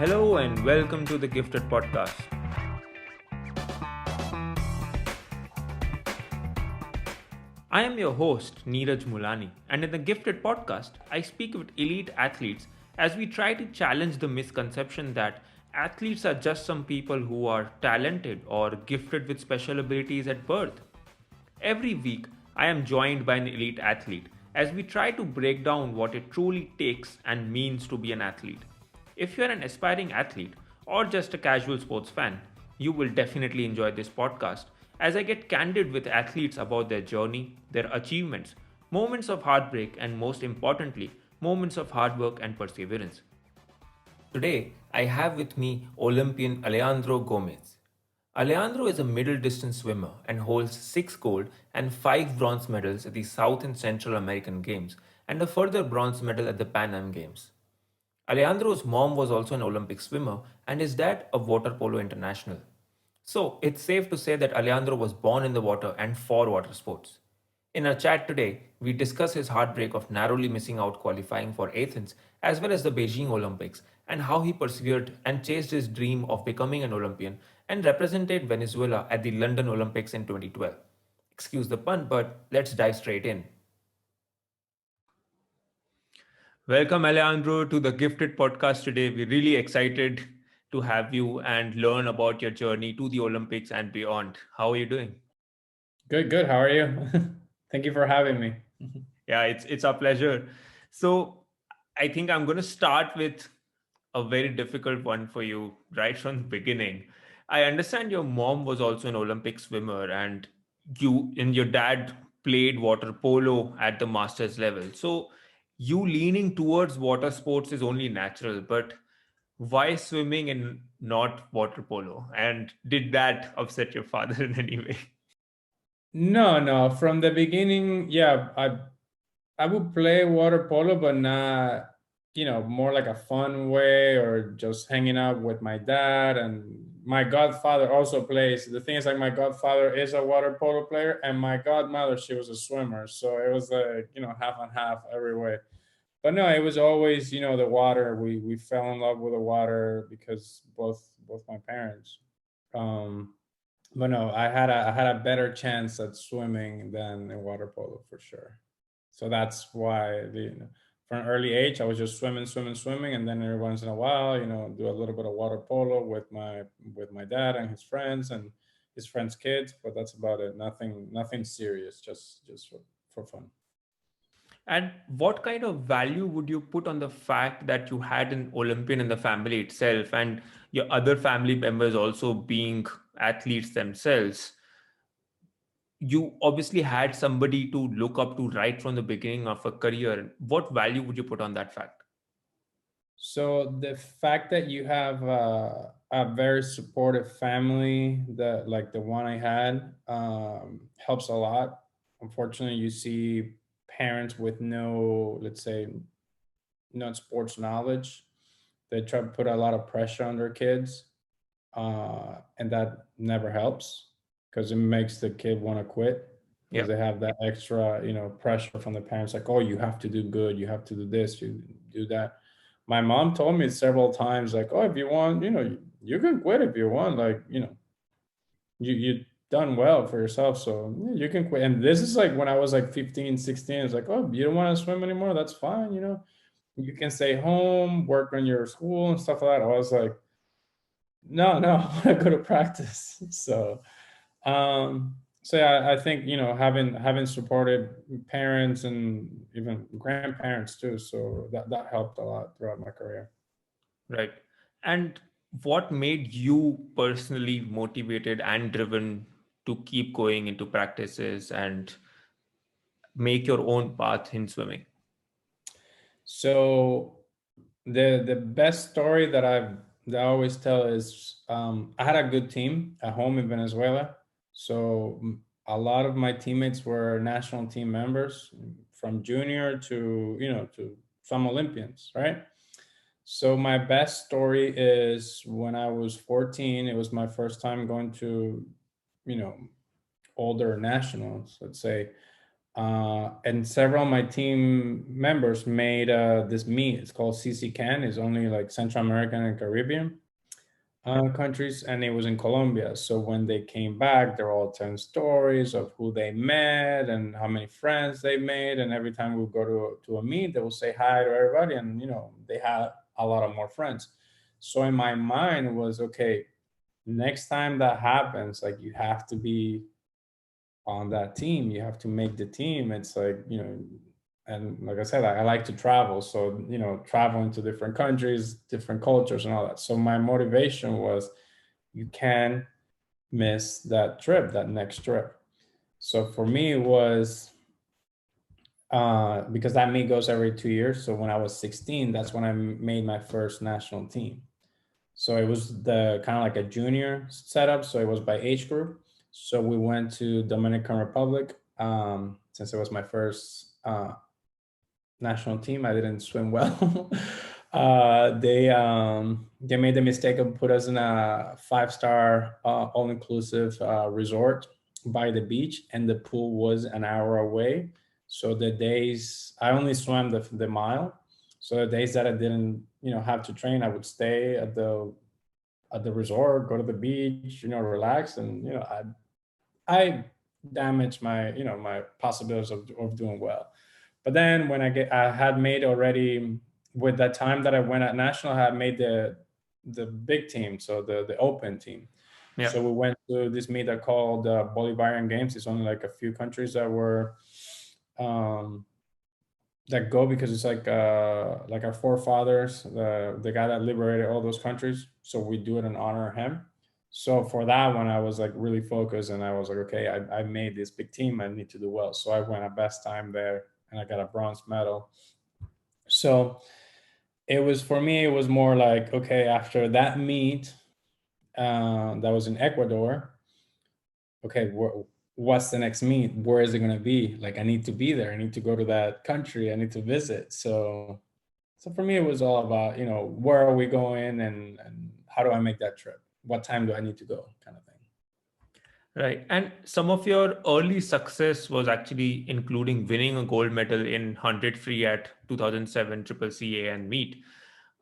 Hello and welcome to the Gifted Podcast. I am your host, Niraj Mulani, and in the Gifted Podcast, I speak with elite athletes as we try to challenge the misconception that athletes are just some people who are talented or gifted with special abilities at birth. Every week, I am joined by an elite athlete as we try to break down what it truly takes and means to be an athlete. If you're an aspiring athlete or just a casual sports fan, you will definitely enjoy this podcast as I get candid with athletes about their journey, their achievements, moments of heartbreak, and most importantly, moments of hard work and perseverance. Today, I have with me Olympian Alejandro Gomez. Alejandro is a middle distance swimmer and holds 6 gold and 5 bronze medals at the South and Central American Games and a further bronze medal at the Pan Am Games. Alejandro's mom was also an Olympic swimmer and his dad a water polo international. So it's safe to say that Alejandro was born in the water and for water sports. In our chat today, we discuss his heartbreak of narrowly missing out qualifying for Athens as well as the Beijing Olympics and how he persevered and chased his dream of becoming an Olympian and represented Venezuela at the London Olympics in 2012. Excuse the pun, but let's dive straight in. Welcome, Alejandro, to the Gifted Podcast today. We're really excited to have you and learn about your journey to the Olympics and beyond. How are you doing? Good. How are you? Thank you for having me. Yeah, it's a pleasure. So I think I'm going to start with a very difficult one for you right from the beginning. I understand your mom was also an Olympic swimmer and you and your dad played water polo at the masters level. So you leaning towards water sports is only natural, but why swimming and not water polo? And did that upset your father in any way? No. From the beginning, yeah, I would play water polo, but not, more like a fun way or just hanging out with my dad. And my godfather also plays. The thing is, like, my godfather is a water polo player, and my godmother, she was a swimmer. So it was like, half and half every way. But no, it was always, the water. We fell in love with the water because both my parents. Um, but no, I had a better chance at swimming than in water polo for sure. So that's why from an early age I was just swimming, and then every once in a while, do a little bit of water polo with my dad and his friends and his friends' kids. But that's about it. Nothing serious. Just for fun. And what kind of value would you put on the fact that you had an Olympian in the family itself and your other family members also being athletes themselves? You obviously had somebody to look up to right from the beginning of a career. What value would you put on that fact? So the fact that you have a very supportive family, that like the one I had, helps a lot. Unfortunately, you see parents with no, let's say, not sports knowledge. They try to put a lot of pressure on their kids, and that never helps because it makes the kid want to quit because Yeah. they have that extra, pressure from the parents, like, oh, you have to do good, you have to do this, you do that. My mom told me several times, like, oh, if you want, you can quit if you want, like, you done well for yourself, so yeah, you can quit. And this is like when I was like 15, 16. It's like, oh, you don't want to swim anymore, that's fine, you can stay home, work on your school and stuff like that. I was like, no, I want to go to practice. So yeah, I think, having supported parents and even grandparents too, so that helped a lot throughout my career. Right. And what made you personally motivated and driven to keep going into practices and make your own path in swimming? So the best story that I always tell is, I had a good team at home in Venezuela. So a lot of my teammates were national team members, from junior to, to some Olympians, right? So my best story is when I was 14. It was my first time going to, you know older nationals, let's say. And several of my team members made this meet. It's called CC It's only like Central American and Caribbean countries, and it was in Colombia. So when they came back, they're all telling stories of who they met and how many friends they made. And every time we go to a meet, they will say hi to everybody, and they had a lot of more friends. So in my mind was, okay, next time that happens, like, you have to be on that team. You have to make the team. It's like, and like I said, I like to travel. So, traveling to different countries, different cultures, and all that. So my motivation was, you can miss that trip, that next trip. So for me, it was because that meet goes every 2 years. So when I was 16, that's when I made my first national team. So it was the kind of like a junior setup. So it was by age group. So we went to Dominican Republic. Since it was my first national team, I didn't swim well. They made the mistake of put us in a 5-star all inclusive resort by the beach, and the pool was an hour away. So the days I only swam the mile. So the days that I didn't have to train, I would stay at the resort, go to the beach, relax, and I damaged my possibilities of doing well. But then when I had made already, with that time that I went at national, I had made the big team, so the open team. Yeah. So we went to this meet that called Bolivarian Games. It's only like a few countries that were um, that go, because it's like our forefathers, the guy that liberated all those countries. So we do it in honor of him. So for that one, I was like really focused, and I was like, okay, I made this big team. I need to do well. So I went a best time there, and I got a bronze medal. So it was, for me, it was more like, okay, after that meet, that was in Ecuador. Okay, what's the next meet? Where is it going to be? Like, I need to be there. I need to go to that country. I need to visit. So for me, it was all about, where are we going, and how do I make that trip? What time do I need to go, kind of thing. Right. And some of your early success was actually including winning a gold medal in 100 free at 2007 Triple CA and meet.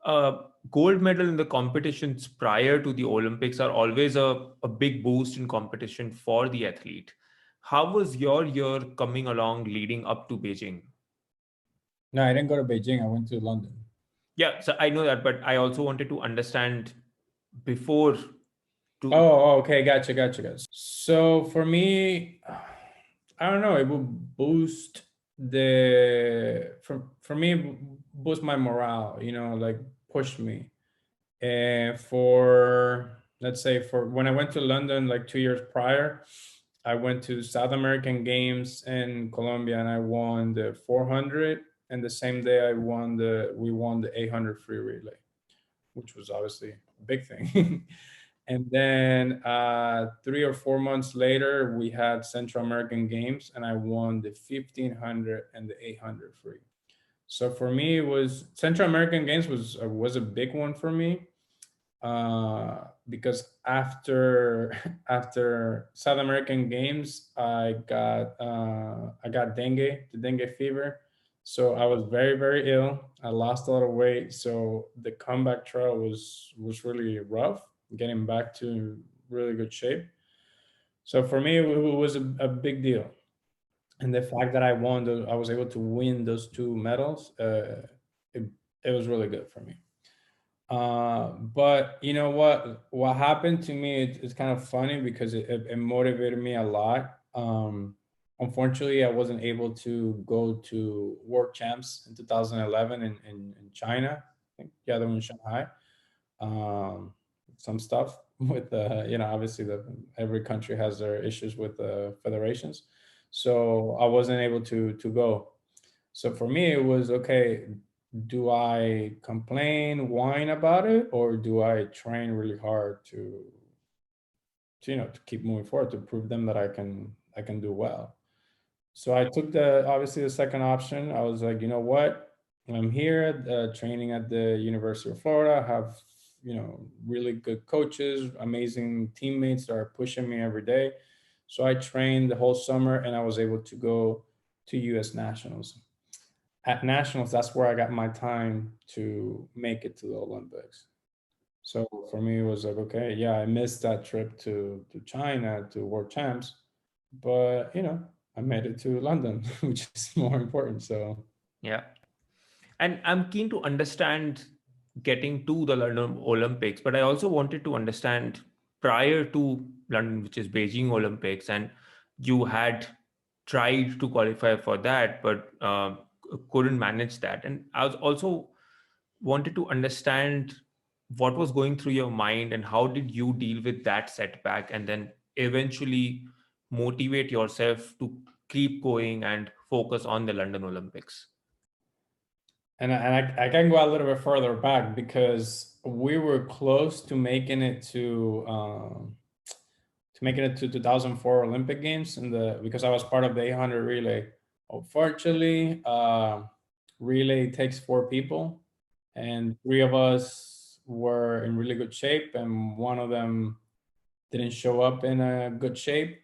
Gold medal in the competitions prior to the Olympics are always a big boost in competition for the athlete. How was your year coming along leading up to Beijing? No, I didn't go to Beijing. I went to London. Yeah, so I know that, but I also wanted to understand before to. Oh, okay. Gotcha. So for me, I don't know. It will boost for me, it will boost my morale. Like, push me. And for, let's say, for when I went to London like 2 years prior, I went to South American Games in Colombia, and I won the 400. And the same day we won the 800 free relay, which was obviously a big thing. And then 3 or 4 months later, we had Central American Games, and I won the 1500 and the 800 free. So for me, it was Central American Games was a big one for me, because after after South American Games, I got dengue, the dengue fever. So I was very, very ill. I lost a lot of weight. So the comeback trail was really rough, getting back to really good shape. So for me, it was a big deal. And the fact that I was able to win those two medals, it, it was really good for me. But you know what happened to me, it's kind of funny, because it motivated me a lot. Unfortunately, I wasn't able to go to world champs in 2011 in China. I think, yeah, they were in Shanghai. um, some stuff with obviously every country has their issues with the federations. So I wasn't able to go. So for me, it was, okay, do I complain, whine about it, or do I train really hard to keep moving forward, to prove them that I can do well? So I took obviously the second option. I was like, you know what? I'm here training at the University of Florida. I have, really good coaches, amazing teammates that are pushing me every day. So I trained the whole summer, and I was able to go to US nationals. At nationals, that's where I got my time to make it to the Olympics. So for me, it was like, okay, yeah, I missed that trip to China to World Champs, but I made it to London, which is more important. So Yeah. And I'm keen to understand getting to the London Olympics, but I also wanted to understand prior to London, which is Beijing Olympics, and you had tried to qualify for that, but couldn't manage that. And I was also wanted to understand what was going through your mind and how did you deal with that setback and then eventually motivate yourself to keep going and focus on the London Olympics. I can go a little bit further back because we were close to making it to 2004 Olympic Games because I was part of the 800 relay. Unfortunately, relay takes four people, and three of us were in really good shape, and one of them didn't show up in a good shape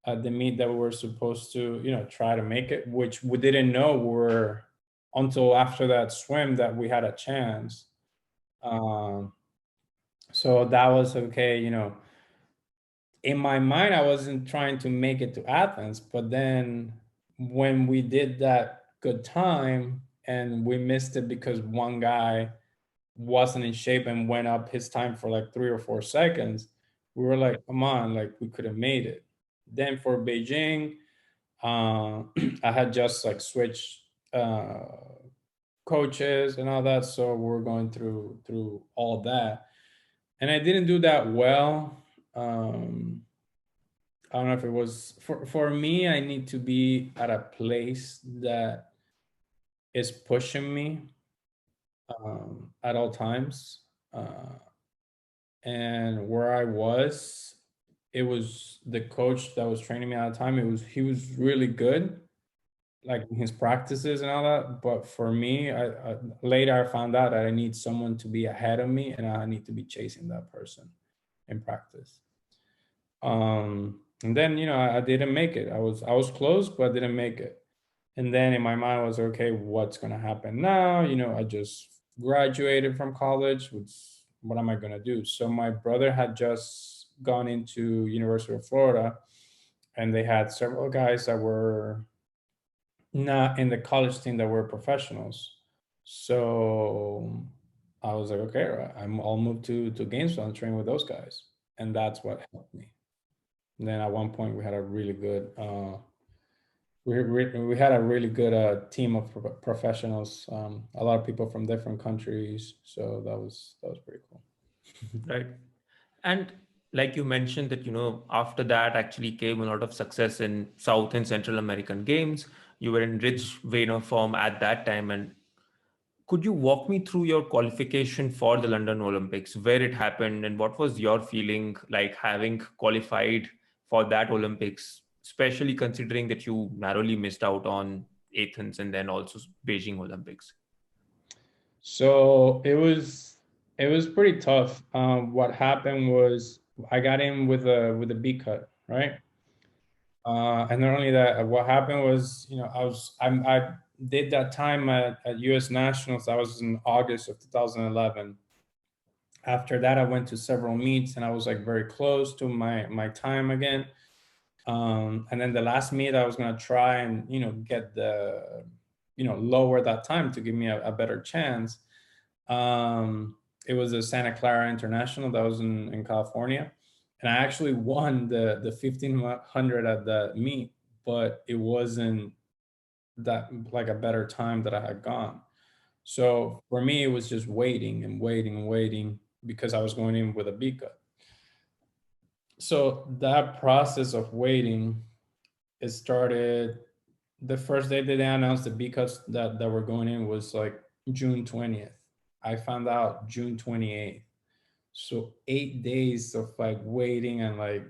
at the meet that we were supposed to, try to make it, which we didn't know were until after that swim that we had a chance. Um, so that was okay, in my mind, I wasn't trying to make it to Athens, but then when we did that good time and we missed it because one guy wasn't in shape and went up his time for like 3 or 4 seconds, we were like, come on, like we could have made it. Then for Beijing, I had just like switched coaches and all that, so we're going through all that, and I didn't do that well. I don't know if it was for me. I need to be at a place that is pushing me at all times. And where I was, it was the coach that was training me at the time. He was really good, like in his practices and all that. But for me, I later I found out that I need someone to be ahead of me, and I need to be chasing that person in practice. And then I didn't make it. I was close, but I didn't make it. And then in my mind was, okay, what's gonna happen now? I just graduated from college. What am I gonna do? So my brother had just gone into University of Florida, and they had several guys that were not in the college team that were professionals. So I was like, okay, I'll move to Gainesville and train with those guys, and that's what helped me. And then at one point we had a really good we had a really good team of professionals, a lot of people from different countries, so that was pretty cool. Right. And like you mentioned that, after that actually came a lot of success in South and Central American games. You were in rich vein of form at that time. And could you walk me through your qualification for the London Olympics, where it happened, and what was your feeling like having qualified for that Olympics, especially considering that you narrowly missed out on Athens and then also Beijing Olympics? So it was pretty tough. What happened was I got in with a B cut, right? And not only that, what happened was, I did that time at US Nationals. That was in August of 2011. After that, I went to several meets, and I was like very close to my time again. And then the last meet, I was gonna try and get lower that time to give me a better chance. It was a Santa Clara International that was in California, and I actually won the 1500 at the meet, but it wasn't that like a better time that I had gone. So for me, it was just waiting and waiting and waiting because I was going in with a B cut. So that process of waiting, it started the first day that they announced the B cuts that were going in was like June 20th. I found out June 28th. So 8 days of like waiting and like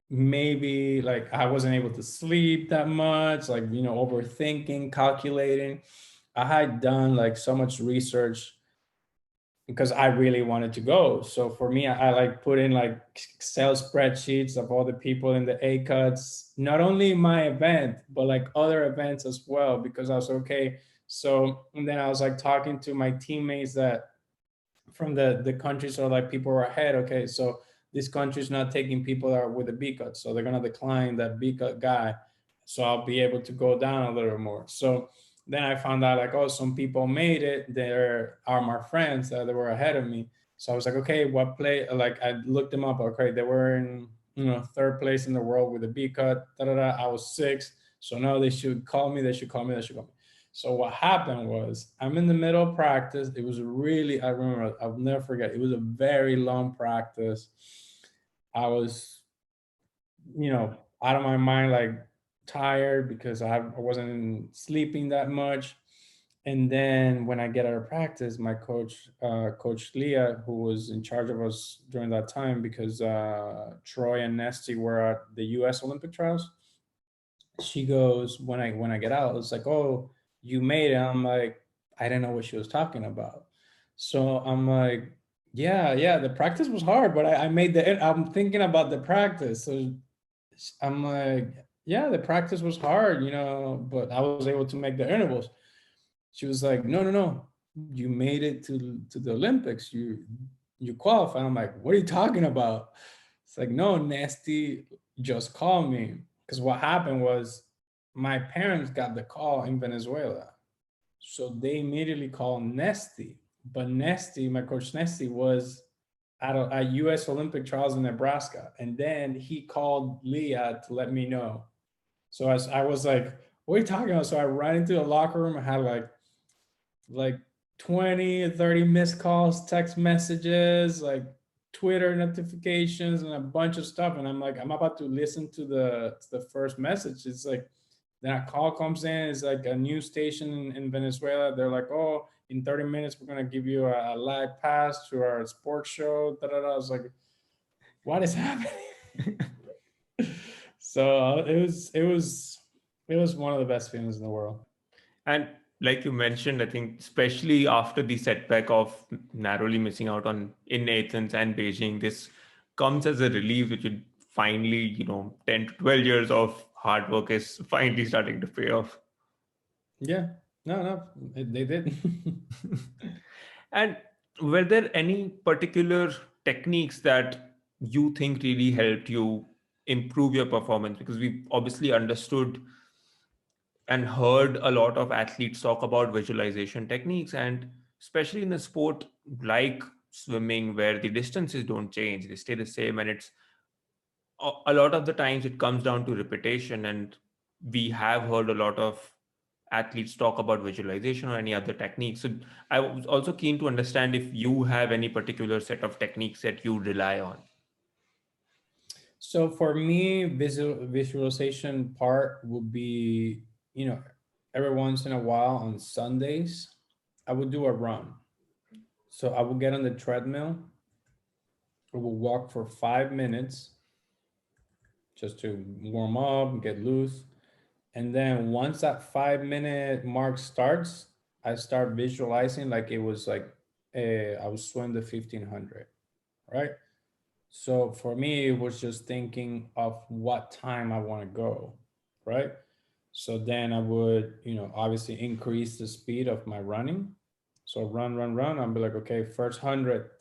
maybe like I wasn't able to sleep that much, like overthinking, calculating. I had done like so much research because I really wanted to go. So for me, I like put in like Excel spreadsheets of all the people in the A cuts, not only my event, but like other events as well, because I was okay. So, and then I was like talking to my teammates that from the countries or like people were ahead. Okay, so this country's not taking people that are with a B cut, so they're gonna decline that B cut guy. So I'll be able to go down a little more. So then I found out like, oh, some people made it. There are my friends that they were ahead of me. So I was like, okay, what play? Like I looked them up. Okay, they were in third place in the world with a B cut. Da, da, da. I was sixth. So no, they should call me. They should call me. They should call me. So what happened was I'm in the middle of practice. It was really, I remember, I'll never forget. It was a very long practice. I was, out of my mind, like tired because I wasn't sleeping that much. And then when I get out of practice, my coach, Coach Leah, who was in charge of us during that time, because Troy and Nesty were at the U.S. Olympic trials, she goes when I get out, it's like, oh, you made it. I'm like, I didn't know what she was talking about. So I'm like, yeah, the practice was hard, but I made the. I'm thinking about the practice, so I'm like, yeah, the practice was hard, but I was able to make the intervals. She was like, no, you made it to the Olympics. You qualified. I'm like, what are you talking about? It's like, no, Nasty just called me. Because what happened was my parents got the call in Venezuela. So they immediately called Nesty. But Nesty, my coach Nesty, was at US Olympic trials in Nebraska. And then he called Leah to let me know. So as I was like, what are you talking about? So I ran into the locker room. I had like 20 30 missed calls, text messages, like Twitter notifications, and a bunch of stuff. And I'm like, I'm about to listen to the first message. It's like, then a call comes in. It's like a news station in Venezuela. They're like, oh, in 30 minutes we're gonna give you a live pass to our sports show. Da, da, da. I was like, what is happening? So it was one of the best feelings in the world. And like you mentioned, I think especially after the setback of narrowly missing out on in Athens and Beijing, this comes as a relief that you finally, 10 to 12 years of hard work is finally starting to pay off. Yeah, no, they did. And were there any particular techniques that you think really helped you improve your performance? Because we obviously understood and heard a lot of athletes talk about visualization techniques, and especially in a sport like swimming where the distances don't change, they stay the same, and it's a lot of the times it comes down to repetition. And we have heard a lot of athletes talk about visualization or any other techniques. So I was also keen to understand if you have any particular set of techniques that you rely on. So for me, visualization part would be, every once in a while on Sundays, I would do a run. So I would get on the treadmill, I would walk for 5 minutes just to warm up, get loose. And then once that 5 minute mark starts, I start visualizing like it was like I was swimming the 1500, right? So for me, it was just thinking of what time I want to go, right? So then I would, obviously increase the speed of my running. So run. I'll be like, okay, first 100,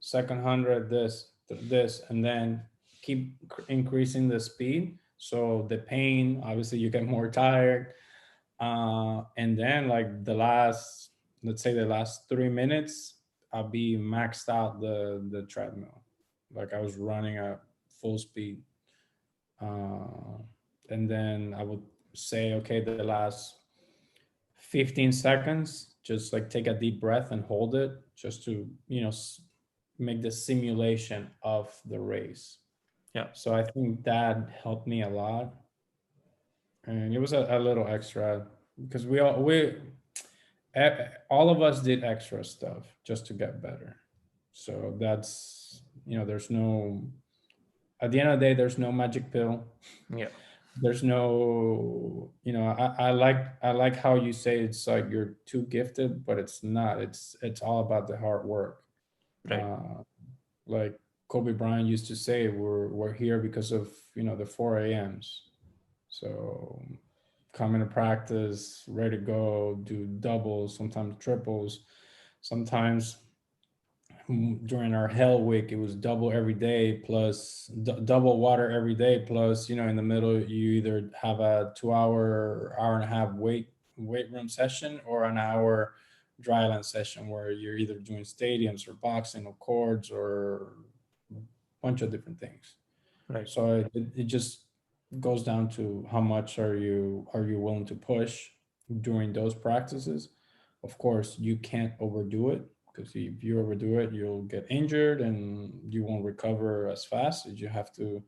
second 100, this, and then keep increasing the speed. So the pain, obviously, you get more tired. And then like let's say the last 3 minutes, I'll be maxed out the treadmill. Like I was running at full speed. Uh, and then I would say, okay, the last 15 seconds, just like take a deep breath and hold it just to, make the simulation of the race. Yeah. So I think that helped me a lot. And it was a little extra because all of us did extra stuff just to get better. So there's no, at the end of the day, there's no magic pill. Yeah. there's no, I like how you say it's like you're too gifted, but it's not. It's all about the hard work. Right. uh like Kobe Bryant used to say, we're here because of, the 4 a.m.s. So coming to practice, ready to go, do doubles, sometimes triples, sometimes during our hell week it was double every day plus double water every day plus, in the middle you either have a 2 hour, hour and a half weight room session, or an hour dry land session where you're either doing stadiums or boxing or cords or a bunch of different things. Right. So it just goes down to how much are you willing to push during those practices. Of course, you can't overdo it, because if you overdo it, you'll get injured and you won't recover as fast. You have to,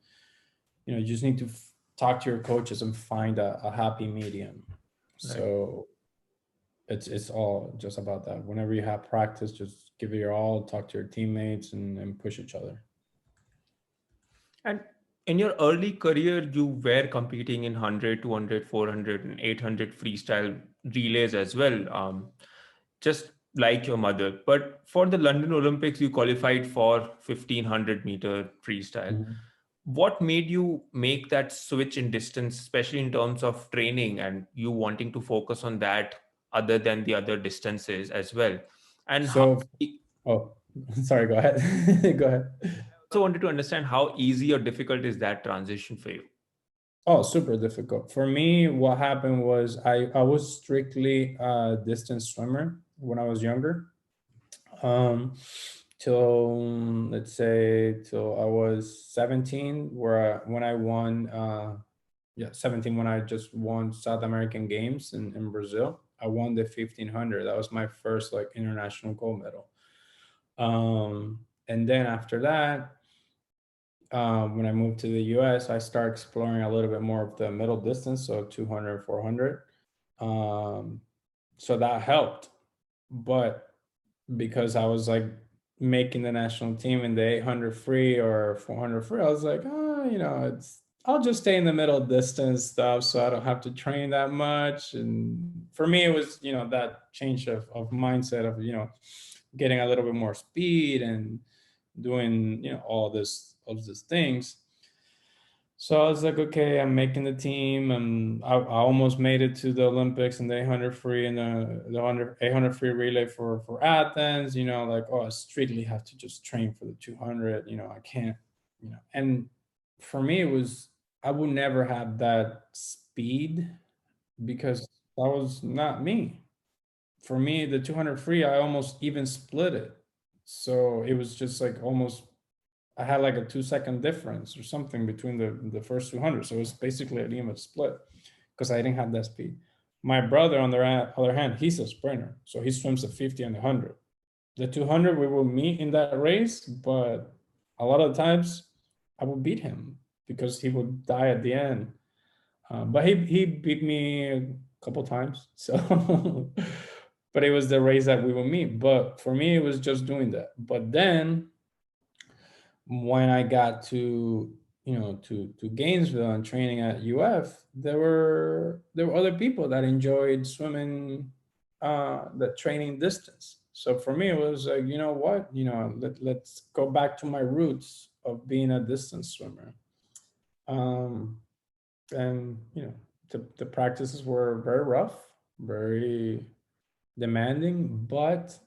you just need to talk to your coaches and find a happy medium. Right. So it's all just about that. Whenever you have practice, just give it your all, talk to your teammates, and push each other. And in your early career, you were competing in 100, 200, 400, and 800 freestyle relays as well, just like your mother. But for the London Olympics, you qualified for 1500-meter freestyle. Mhm. What made you make that switch in distance, especially in terms of training and you wanting to focus on that other than the other distances as well? And how So, oh, sorry, go ahead. Go ahead. I also wanted to understand how easy or difficult is that transition for you? Oh, super difficult. For me, what happened was I was strictly a distance swimmer when I was younger. Um, till let's say till I was 17, when I won, 17, when I just won South American Games in Brazil. I won the 1500. That was my first like international gold medal. And then after that, when I moved to the US, I started exploring a little bit more of the middle distance, so 200, 400. Um, so that helped. But because I was like making the national team in the 800 free or 400 free, I was like, I'll just stay in the middle distance stuff so I don't have to train that much. And for me, it was, that change of mindset of, getting a little bit more speed and doing, all these things. So I was like, okay, I'm making the team, and I almost made it to the Olympics and the 800 free and the 800 free relay for Athens. Like, oh, I strictly have to just train for the 200. I can't, And for me, it was, I would never have that speed because that was not me. For me, the 200 free, I almost even split it. So it was just like almost, I had like a 2 second difference or something between the first 200. So it was basically an even split because I didn't have that speed. My brother, on the other hand, he's a sprinter. So he swims the 50 and the 100. The 200, we will meet in that race, but a lot of times I would beat him because he would die at the end. But he beat me a couple times. So, but it was the race that we will meet. But for me, it was just doing that. But then when I got to, to Gainesville and training at UF, there were other people that enjoyed swimming, the training distance. So for me, it was like, you know what, let's go back to my roots of being a distance swimmer. Um, and the practices were very rough, very demanding, but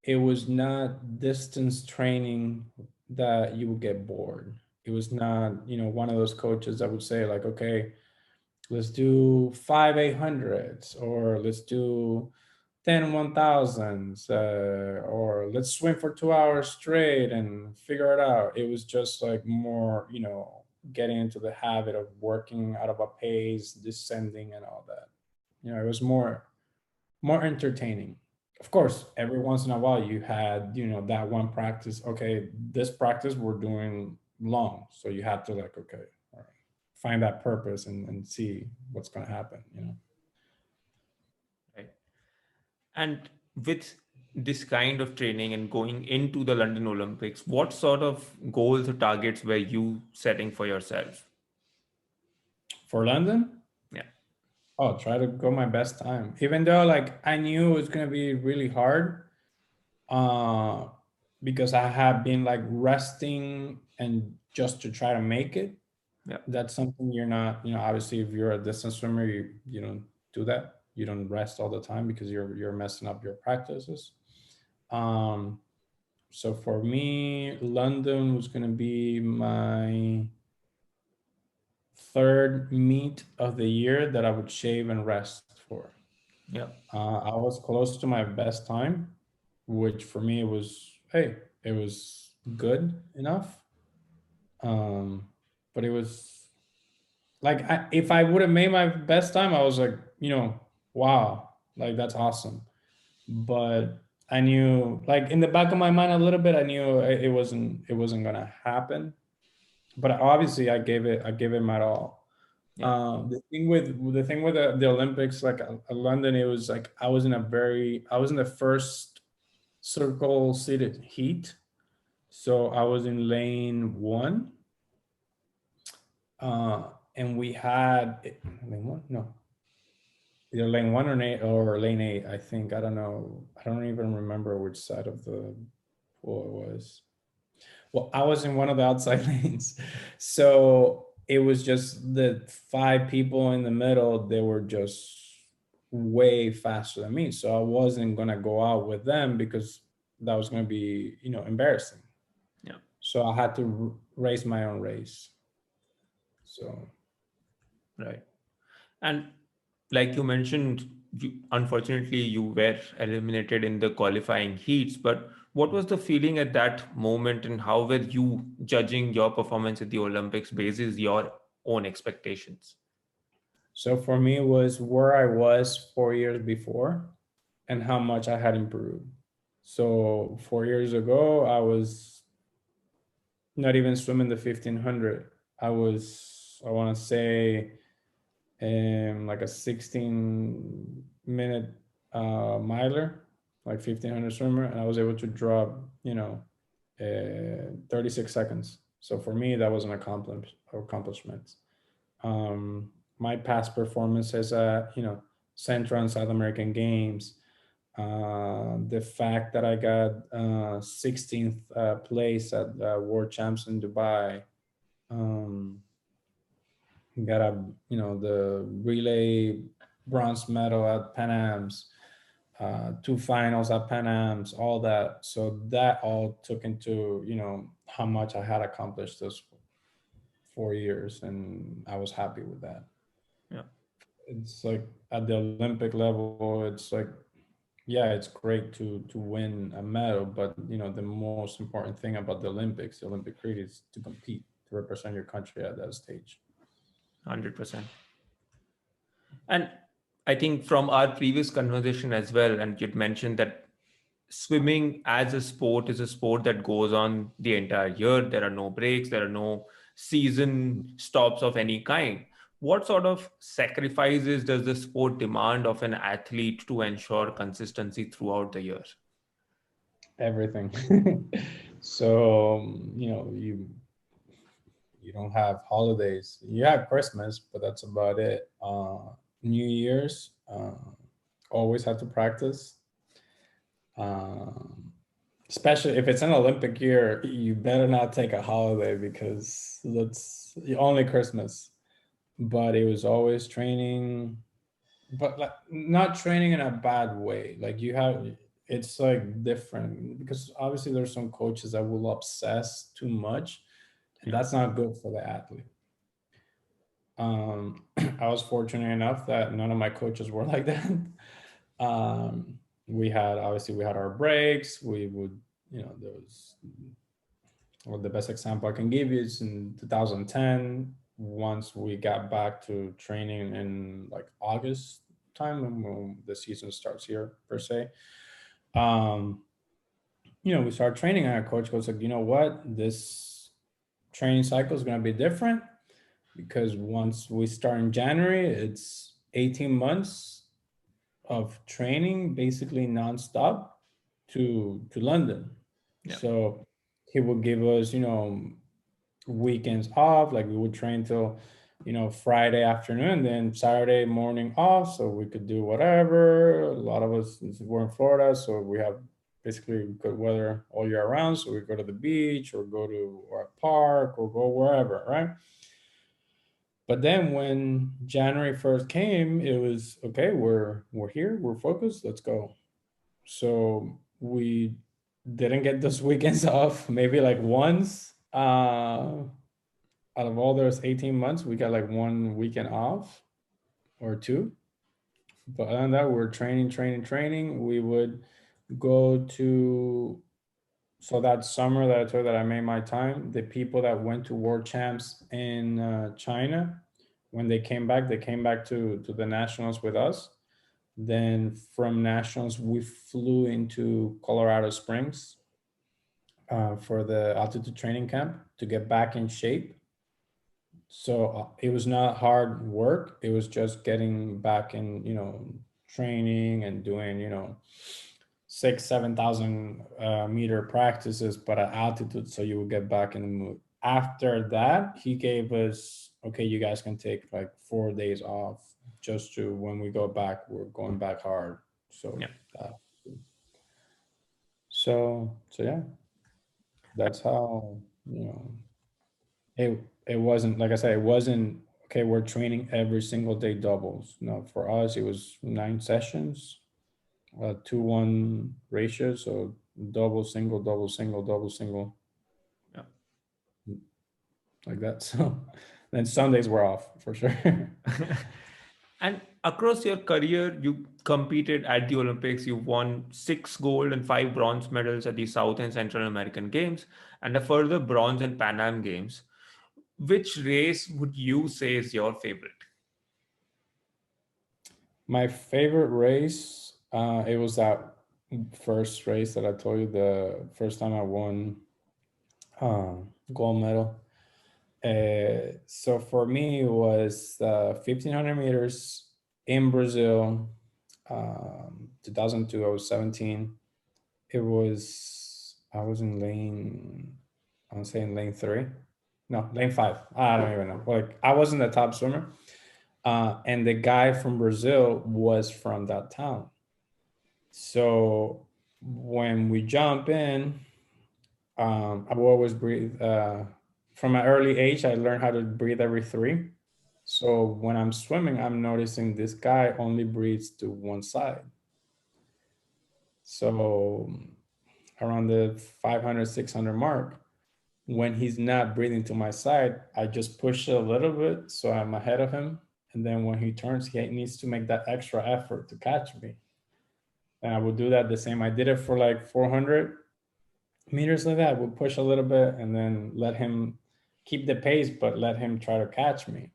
it was not distance training that you would get bored. It was not, one of those coaches that would say like, okay, let's do 5 800s, or let's do 10 1000s, or let's swim for 2 hours straight and figure it out. It was just like more, getting into the habit of working out of a pace, descending and all that. It was more entertaining. Of course, every once in a while you had, that one practice. Okay, this practice we're doing long. So you had to like, okay, all right, find that purpose and see what's gonna happen. Right. And with this kind of training and going into the London Olympics, what sort of goals or targets were you setting for yourself? For London, Yeah. oh, try to go my best time. Even though like I knew it was gonna be really hard, uh, because I have been like resting and just to try to make it. Yeah. That's something you're not, obviously if you're a distance swimmer, you don't do that. You don't rest all the time because you're messing up your practices. Um, so for me, London was gonna be my third meet of the year that I would shave and rest for. Yeah. I was close to my best time, which for me was, hey, it was good enough. Um, but it was like if I would have made my best time, I was like, wow, like that's awesome. But I knew, like in the back of my mind, a little bit, I knew it wasn't gonna happen. But obviously, I gave it my all. Yeah. The thing with the Olympics, like London, it was like I was in the first circle seated heat, so I was in lane one, and we had lane one, no, either lane one or lane eight. I think I don't know. I don't even remember which side of the pool it was. Well, I was in one of the outside lanes. So it was just the five people in the middle, they were just way faster than me. So I wasn't going to go out with them because that was going to be, embarrassing. Yeah. So I had to race my own race. So Right. And like you mentioned, unfortunately, you were eliminated in the qualifying heats. But what was the feeling at that moment, and how were you judging your performance at the Olympics basis your own expectations? so for me, it was where I was 4 years before and how much I had improved. So 4 years ago, I was not even swimming the 1500. I want to say, like a 16-minute miler, like 1500 swimmer, and I was able to drop, 36 seconds. So for me, that was an accomplishment. My past performances at, Central and South American Games, the fact that I got 16th place at World Champs in Dubai, um, got the relay bronze medal at Pan Am's, two finals at Pan Am's, all that. So that all took into how much I had accomplished those 4 years, and I was happy with that. Yeah. It's like at the Olympic level, it's like, yeah, it's great to win a medal, but the most important thing about the Olympics, the Olympic creed, is to compete, to represent your country at that stage. 100%. And I think from our previous conversation as well, and you'd mentioned that swimming as a sport is a sport that goes on the entire year. There are no breaks, there are no season stops of any kind. What sort of sacrifices does the sport demand of an athlete to ensure consistency throughout the year? Everything. So you don't have holidays. You have Christmas, but that's about it. New Year's, always have to practice. Um, Especially if it's an Olympic year, you better not take a holiday because that's only Christmas. But it was always training, but like not training in a bad way. Like it's like different because obviously there's some coaches that will obsess too much, and Yeah. that's not good for the athlete. I was fortunate enough that none of my coaches were like that. We had our breaks. We would, there was, well, the best example I can give you is in 2010. Once we got back to training in like August time, when the season starts here per se, um, we started training, and our coach goes like, you know what, this training cycle is going to be different because once we start in January, it's 18 months of training, basically nonstop to London. Yeah. So he would give us, weekends off. Like we would train till Friday afternoon, then Saturday morning off, so we could do whatever. A lot of us were in Florida, so we have basically good weather all year round. So we go to the beach or go to a park or go wherever, right? But then when January 1st came, it was okay, we're here, we're focused, let's go. So we didn't get those weekends off, maybe like once. Out of all those 18 months, we got like one weekend off or two. But other than that, we're training, training, training. We would go to, so that summer that I told you that I made my time, the people that went to world champs in China, when they came back to the nationals with us. Then from nationals, we flew into Colorado Springs for the altitude training camp to get back in shape. So it was not hard work. It was just getting back in, training and doing, 7,000 meter practices, but at altitude. So you would get back in the mood. After that, he gave us, okay, you guys can take like 4 days off just to, when we go back, we're going back hard. So, Yeah. uh, so yeah, that's how, it wasn't, like I said, it wasn't okay, we're training every single day doubles. No, for us it was 9 sessions, 2-1 ratio, so double single double single double single, Yeah. like that. So then Sundays were off for sure. And across your career, you competed at the Olympics. You won 6 gold and 5 bronze medals at the South and Central American Games, and a further bronze in Pan Am Games. Which race would you say is your favorite? My favorite race, it was that first race that I told you, the first time I won gold medal. So for me, it was 1500 meters in Brazil, 2002. I was 17. I was in lane, I'm saying lane three. No, lane five. I don't even know. Like, I wasn't the top swimmer. And the guy from Brazil was from that town. So when we jump in, I will always breathe. From an early age, I learned how to breathe every three. So when I'm swimming, I'm noticing this guy only breathes to one side. So around the 500, 600 mark, when he's not breathing to my side, I just push it a little bit so I'm ahead of him. And then when he turns, he needs to make that extra effort to catch me. And I would do that the same. I did it for like 400 meters like that. I would push a little bit and then let him keep the pace, but let him try to catch me.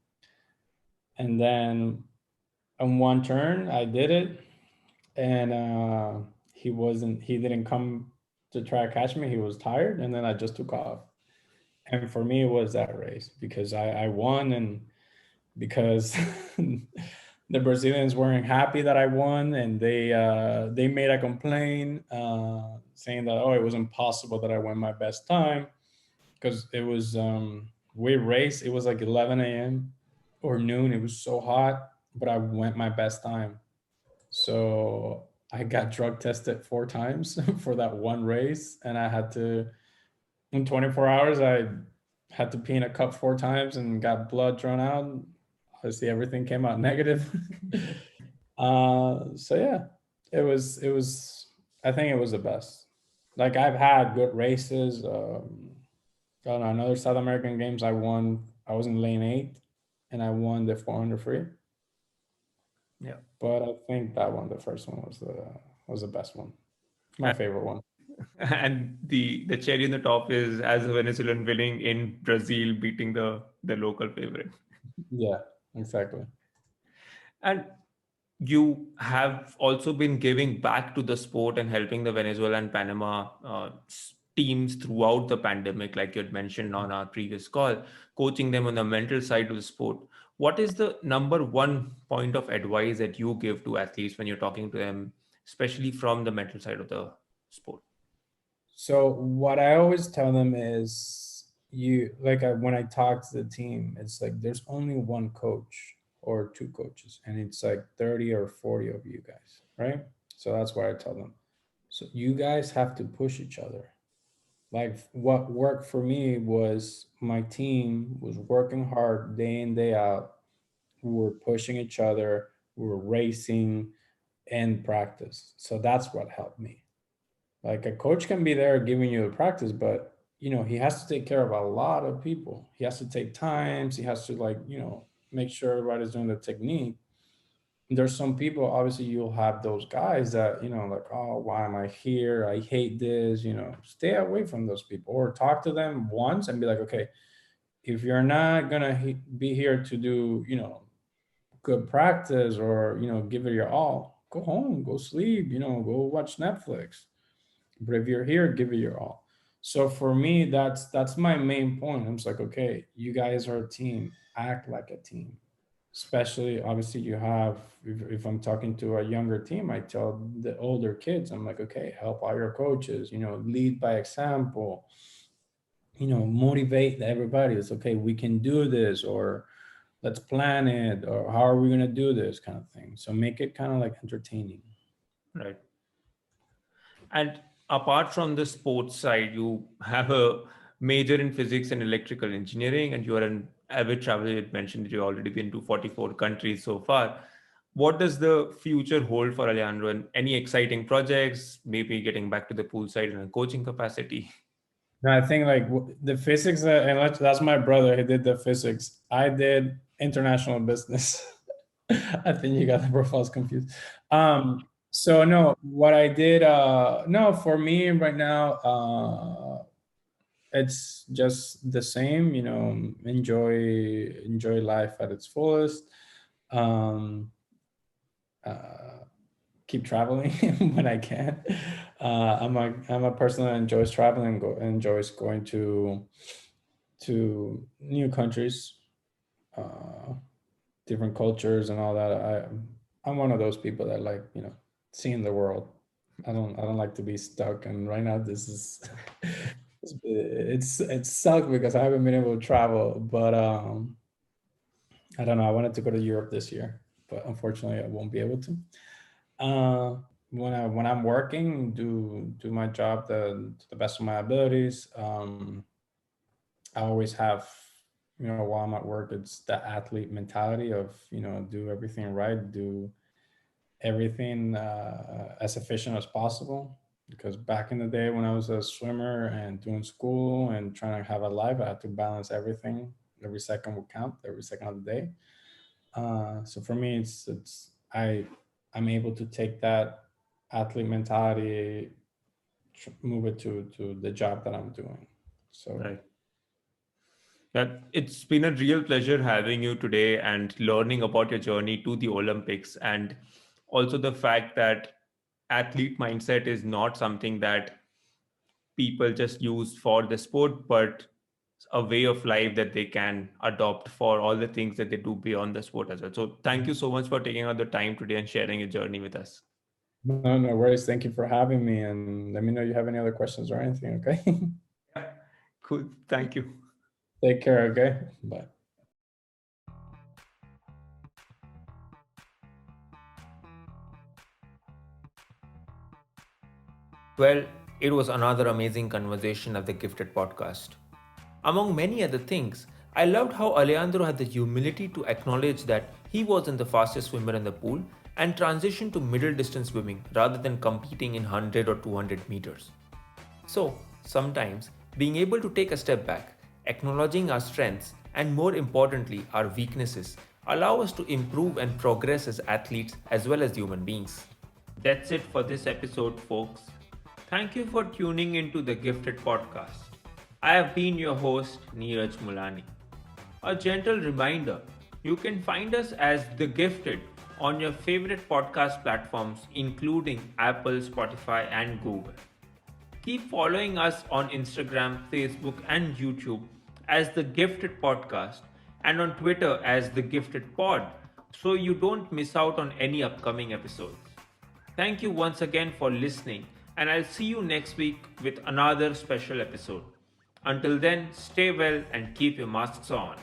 And then on one turn, I did it, and he didn't come to try to catch me. He was tired, and then I just took off. And for me, it was that race because I won, and because the Brazilians weren't happy that I won, and they made a complaint saying that, oh, it was impossible that I went my best time, because it was we raced. It was like 11 a.m. or noon. It was so hot, but I went my best time. So I got drug tested 4 times for that one race, and I had to, in 24 hours, I had to pee in a cup 4 times and got blood drawn out. Obviously, everything came out negative. So yeah, it was. I think it was the best. Like, I've had good races. I don't know, another South American Games, I won. I was in lane 8, and I won the 400 free. Yeah. But I think that one, the first one, was the best one. My favorite one. And the cherry on the top is, as a Venezuelan, winning in Brazil, beating the local favorite. Yeah, exactly. And you have also been giving back to the sport and helping the Venezuela and Panama teams throughout the pandemic, like you had mentioned on our previous call, coaching them on the mental side of the sport. What is the number one point of advice that you give to athletes when you're talking to them, especially from the mental side of the sport? So what I always tell them is, you like when I talk to the team, it's like there's only one coach or two coaches, and it's like 30 or 40 of you guys, right? So that's why I tell them. So you guys have to push each other. Like what worked for me was my team was working hard day in, day out. We were pushing each other, we were racing in practice. So that's what helped me. Like a coach can be there giving you the practice, but he has to take care of a lot of people. He has to take times. He has to make sure everybody's doing the technique. There's some people, obviously, you'll have those guys that like, oh, why am I here? I hate this. Stay away from those people or talk to them once and be like, okay, if you're not gonna be here to do good practice or give it your all, go home, go sleep, go watch Netflix. But if you're here, give it your all. So for me, that's my main point. I'm just like, okay, you guys are a team. Act like a team. Especially, obviously, you have. If I'm talking to a younger team, I tell the older kids, I'm like, okay, help out your coaches. Lead by example. Motivate everybody. It's okay. We can do this, or let's plan it, or how are we gonna do this, kind of thing. So make it kind of like entertaining. Right. And apart from the sports side, you have a major in physics and electrical engineering, and you are an avid traveler. You had mentioned that you've already been to 44 countries so far. What does the future hold for Alejandro? And any exciting projects, maybe getting back to the pool side in a coaching capacity? No, I think like the physics, and that's my brother. He did the physics. I did international business. I think you got the profiles confused. So no, what I did, no, for me right now, it's just the same. Enjoy life at its fullest. Um, uh, Keep traveling when I can. I'm a person that enjoys traveling, enjoys going to new countries, uh, different cultures, and all that. I'm one of those people that like seeing the world. I don't like to be stuck. And right now, this is it's sucked because I haven't been able to travel. But I don't know. I wanted to go to Europe this year, but unfortunately, I won't be able to. Uh, when I'm working, do my job to the best of my abilities. I always have, while I'm at work, it's the athlete mentality of do everything right, do everything as efficient as possible. Because back in the day when I was a swimmer and doing school and trying to have a life, I had to balance everything. Every second would count, every second of the day. So for me, I'm able to take that athlete mentality, move it to the job that I'm doing. So Right. That it's been a real pleasure having you today and learning about your journey to the Olympics, and also the fact that athlete mindset is not something that people just use for the sport, but a way of life that they can adopt for all the things that they do beyond the sport as well. So thank you so much for taking out the time today and sharing your journey with us. no worries. Thank you for having me, and let me know if you have any other questions or anything. Okay. Yeah. Cool. Thank you. Take care. Okay. Bye. Well, it was another amazing conversation of the Gifted podcast. Among many other things, I loved how Alejandro had the humility to acknowledge that he wasn't the fastest swimmer in the pool and transitioned to middle distance swimming rather than competing in 100 or 200 meters. So, sometimes being able to take a step back, acknowledging our strengths, and more importantly, our weaknesses, allow us to improve and progress as athletes as well as human beings. That's it for this episode, folks. Thank you for tuning into the Gifted podcast. I have been your host, Niraj Mulani. A gentle reminder, you can find us as The Gifted on your favorite podcast platforms, including Apple, Spotify, and Google. Keep following us on Instagram, Facebook, and YouTube as The Gifted Podcast and on Twitter as The Gifted Pod so you don't miss out on any upcoming episodes. Thank you once again for listening, and I'll see you next week with another special episode. Until then, stay well and keep your masks on.